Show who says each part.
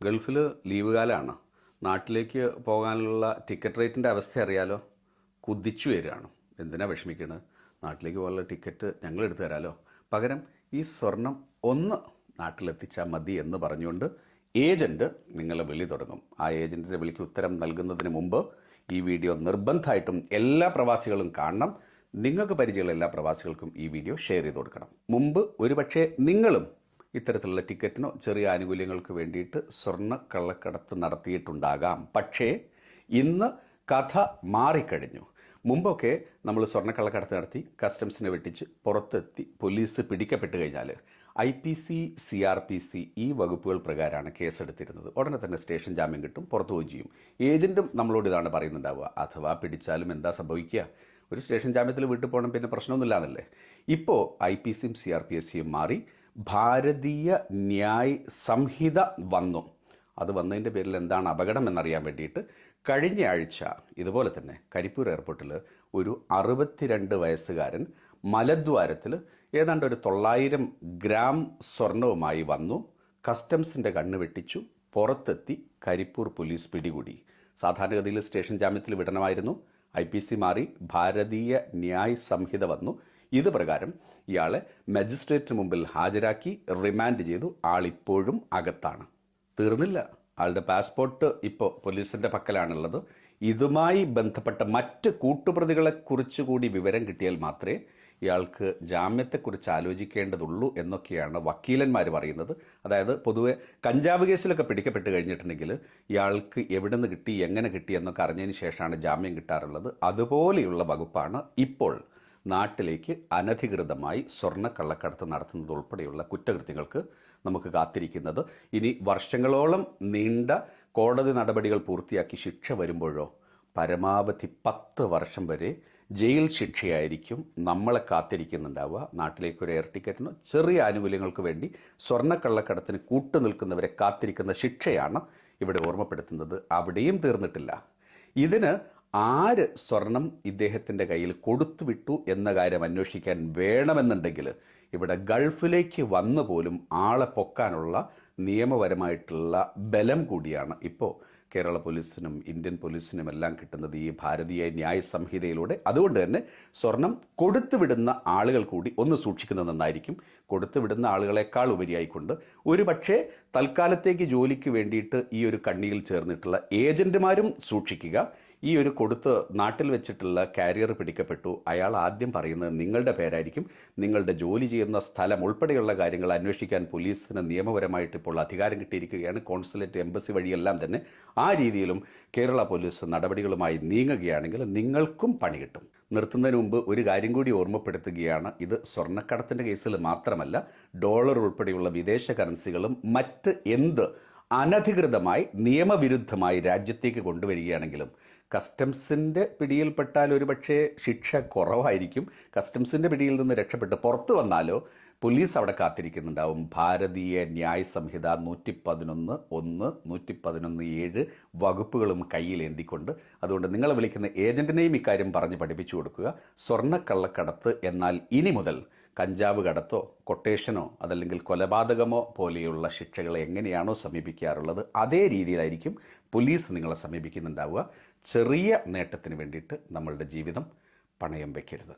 Speaker 1: ഗൾഫിൽ ലീവ് കാലമാണ്. നാട്ടിലേക്ക് പോകാനുള്ള ടിക്കറ്റ് റേറ്റിൻ്റെ അവസ്ഥ അറിയാലോ. കുതിച്ചു വരികയാണ്. എന്തിനാ വിഷമിക്കണത്? നാട്ടിലേക്ക് പോകാനുള്ള ടിക്കറ്റ് ഞങ്ങൾ എടുത്തു തരാമല്ലോ. പകരം ഈ സ്വർണം ഒന്ന് നാട്ടിലെത്തിച്ചാൽ മതി എന്ന് പറഞ്ഞുകൊണ്ട് ഏജൻറ്റ് നിങ്ങളെ വിളി തുടങ്ങും. ആ ഏജൻറ്റിൻ്റെ വിളിക്ക് ഉത്തരം നൽകുന്നതിന് മുമ്പ് ഈ വീഡിയോ നിർബന്ധമായിട്ടും എല്ലാ പ്രവാസികളും കാണണം. നിങ്ങൾക്ക് പരിചയമുള്ള എല്ലാ പ്രവാസികൾക്കും ഈ വീഡിയോ ഷെയർ ചെയ്ത് കൊടുക്കണം. മുമ്പ് ഒരുപക്ഷെ നിങ്ങളും ഇത്തരത്തിലുള്ള ടിക്കറ്റിനോ ചെറിയ ആനുകൂല്യങ്ങൾക്ക് വേണ്ടിയിട്ട് സ്വർണ്ണ കള്ളക്കടത്ത് നടത്തിയിട്ടുണ്ടാകാം. പക്ഷേ ഇന്ന് കഥ മാറിക്കഴിഞ്ഞു. മുമ്പൊക്കെ നമ്മൾ സ്വർണ്ണക്കള്ളക്കടത്ത് നടത്തി കസ്റ്റംസിനെ വെട്ടിച്ച് പുറത്തെത്തി പോലീസ് പിടിക്കപ്പെട്ട് കഴിഞ്ഞാൽ IPC CRPC ഈ വകുപ്പുകൾ പ്രകാരമാണ് കേസെടുത്തിരുന്നത്. ഉടനെ തന്നെ സ്റ്റേഷൻ ജാമ്യം കിട്ടും, പുറത്തു പോവുകയും ചെയ്യും. ഏജൻറ്റും നമ്മളോട് ഇതാണ് പറയുന്നുണ്ടാവുക. അഥവാ പിടിച്ചാലും എന്താ സംഭവിക്കുക? ഒരു സ്റ്റേഷൻ ജാമ്യത്തിൽ വീട്ടിൽ പോകണം, പിന്നെ പ്രശ്നമൊന്നുമില്ല എന്നല്ലേ. ഇപ്പോൾ IPCയും CRPSയും മാറി ഭാരതീയ ന്യായ് സംഹിത വന്നു. അത് വന്നതിൻ്റെ പേരിൽ എന്താണ് അപകടം എന്നറിയാൻ വേണ്ടിയിട്ട് കഴിഞ്ഞ ആഴ്ച ഇതുപോലെ തന്നെ കരിപ്പൂർ എയർപോർട്ടിൽ ഒരു 62 വയസ്സുകാരൻ മലദ്വാരത്തിൽ ഏതാണ്ട് ഒരു 900 ഗ്രാം സ്വർണവുമായി വന്നു. കസ്റ്റംസിൻ്റെ കണ്ണ് വെട്ടിച്ചു, പുറത്തെത്തി കരിപ്പൂർ പോലീസ് പിടികൂടി. സാധാരണഗതിയിൽ സ്റ്റേഷൻ ജാമ്യത്തിൽ വിടണമായിരുന്നു. IPC മാറി ഭാരതീയ ന്യായ് സംഹിത വന്നു. ഇത് പ്രകാരം ഇയാളെ മജിസ്ട്രേറ്റിന് മുമ്പിൽ ഹാജരാക്കി റിമാൻഡ് ചെയ്തു. ആളിപ്പോഴും അകത്താണ്. തീർന്നില്ല. ആളുടെ പാസ്പോർട്ട് ഇപ്പോൾ പോലീസിൻ്റെ പക്കലാണുള്ളത്. ഇതുമായി ബന്ധപ്പെട്ട മറ്റ് കൂട്ടുപ്രതികളെക്കുറിച്ച് കൂടി വിവരം കിട്ടിയാൽ മാത്രമേ ഇയാൾക്ക് ജാമ്യത്തെക്കുറിച്ച് ആലോചിക്കേണ്ടതുള്ളൂ എന്നൊക്കെയാണ് വക്കീലന്മാർ പറയുന്നത്. അതായത് പൊതുവെ കഞ്ചാവ് കേസിലൊക്കെ പിടിക്കപ്പെട്ട് കഴിഞ്ഞിട്ടുണ്ടെങ്കിൽ ഇയാൾക്ക് എവിടെ നിന്ന് കിട്ടി, എങ്ങനെ കിട്ടി എന്നൊക്കെ അറിഞ്ഞതിന് ശേഷമാണ് ജാമ്യം കിട്ടാറുള്ളത്. അതുപോലെയുള്ള വകുപ്പാണ് ഇപ്പോൾ നാട്ടിലേക്ക് അനധികൃതമായി സ്വർണ്ണക്കള്ളക്കടത്ത് നടത്തുന്നത് ഉൾപ്പെടെയുള്ള കുറ്റകൃത്യങ്ങൾക്ക് നമുക്ക് കാത്തിരിക്കുന്നത്. ഇനി വർഷങ്ങളോളം നീണ്ട കോടതി നടപടികൾ പൂർത്തിയാക്കി ശിക്ഷ വരുമ്പോഴോ പരമാവധി 10 വർഷം വരെ ജയിൽ ശിക്ഷയായിരിക്കും നമ്മളെ കാത്തിരിക്കുന്നുണ്ടാവുക. നാട്ടിലേക്കൊരു എയർ ടിക്കറ്റിനോ ചെറിയ ആനുകൂല്യങ്ങൾക്ക് വേണ്ടി സ്വർണ്ണക്കള്ളക്കടത്തിന് കൂട്ടുനിൽക്കുന്നവരെ കാത്തിരിക്കുന്ന ശിക്ഷയാണ് ഇവിടെ ഓർമ്മപ്പെടുത്തുന്നത്. അവിടെയും തീർന്നിട്ടില്ല. ഇതിന് ആര് സ്വർണം ഇദ്ദേഹത്തിൻ്റെ കയ്യിൽ കൊടുത്തുവിട്ടു എന്ന കാര്യം അന്വേഷിക്കാൻ വേണമെന്നുണ്ടെങ്കിൽ ഇവിടെ ഗൾഫിലേക്ക് വന്നു പോലും ആളെ പൊക്കാനുള്ള നിയമപരമായിട്ടുള്ള ബലം കൂടിയാണ് ഇപ്പോൾ കേരള പോലീസിനും ഇന്ത്യൻ പോലീസിനും എല്ലാം കിട്ടുന്നത് ഈ ഭാരതീയ ന്യായ സംഹിതയിലൂടെ. അതുകൊണ്ട് തന്നെ സ്വർണം കൊടുത്തുവിടുന്ന ആളുകൾ കൂടി ഒന്ന് സൂക്ഷിക്കുന്നത് നന്നായിരിക്കും. കൊടുത്തുവിടുന്ന ആളുകളെക്കാൾ ഉപരിയായിക്കൊണ്ട് ഒരു പക്ഷേ തൽക്കാലത്തേക്ക് ജോലിക്ക് വേണ്ടിയിട്ട് ഈ ഒരു കണ്ണിയിൽ ചേർന്നിട്ടുള്ള ഏജന്റുമാരും സൂക്ഷിക്കുക. ഈ ഒരു കൊടുത്ത് നാട്ടിൽ വെച്ചിട്ടുള്ള കാരിയർ പിടിക്കപ്പെട്ടു, അയാൾ ആദ്യം പറയുന്നത് നിങ്ങളുടെ പേരായിരിക്കും. നിങ്ങളുടെ ജോലി ചെയ്യുന്ന സ്ഥലം ഉൾപ്പെടെയുള്ള കാര്യങ്ങൾ അന്വേഷിക്കാൻ പോലീസിന് നിയമപരമായിട്ട് ഇപ്പോൾ അധികാരം കിട്ടിയിരിക്കുകയാണ്. കോൺസുലേറ്റ്, എംബസി വഴിയെല്ലാം തന്നെ ആ രീതിയിലും കേരള പോലീസ് നടപടികളുമായി നീങ്ങുകയാണെങ്കിൽ നിങ്ങൾക്കും പണി കിട്ടും. നിർത്തുന്നതിന് മുമ്പ് ഒരു കാര്യം കൂടി ഓർമ്മപ്പെടുത്തുകയാണ്. ഇത് സ്വർണ്ണക്കടത്തിൻ്റെ കേസിൽ മാത്രമല്ല, ഡോളർ ഉൾപ്പെടെയുള്ള വിദേശ കറൻസികളും മറ്റ് എന്ത് അനധികൃതമായി നിയമവിരുദ്ധമായി രാജ്യത്തേക്ക് കൊണ്ടുവരികയാണെങ്കിലും കസ്റ്റംസിൻ്റെ പിടിയിൽപ്പെട്ടാൽ ഒരുപക്ഷെ ശിക്ഷ കുറവായിരിക്കും. കസ്റ്റംസിൻ്റെ പിടിയിൽ നിന്ന് രക്ഷപ്പെട്ട് പുറത്തു വന്നാലോ പോലീസ് അവിടെ കാത്തിരിക്കുന്നുണ്ടാവും. ഭാരതീയ ന്യായ് സംഹിത 111(1), 111(7) വകുപ്പുകളും കയ്യിലേന്തിക്കൊണ്ട്. അതുകൊണ്ട് നിങ്ങളെ വിളിക്കുന്ന ഏജന്റിനെയും ഇക്കാര്യം പറഞ്ഞ് പഠിപ്പിച്ചു കൊടുക്കുക. സ്വർണ്ണക്കള്ളക്കടത്ത് എന്നാൽ ഇനി മുതൽ കഞ്ചാവ് കടത്തോ കൊട്ടേഷനോ അതല്ലെങ്കിൽ കൊലപാതകമോ പോലെയുള്ള ശിക്ഷകളെ എങ്ങനെയാണോ സമീപിക്കാറുള്ളത് അതേ രീതിയിലായിരിക്കും പോലീസ് നിങ്ങളെ സമീപിക്കുന്നുണ്ടാവുക. ചെറിയ നേട്ടത്തിന് വേണ്ടിയിട്ട് നമ്മളുടെ ജീവിതം പണയം വയ്ക്കരുത്.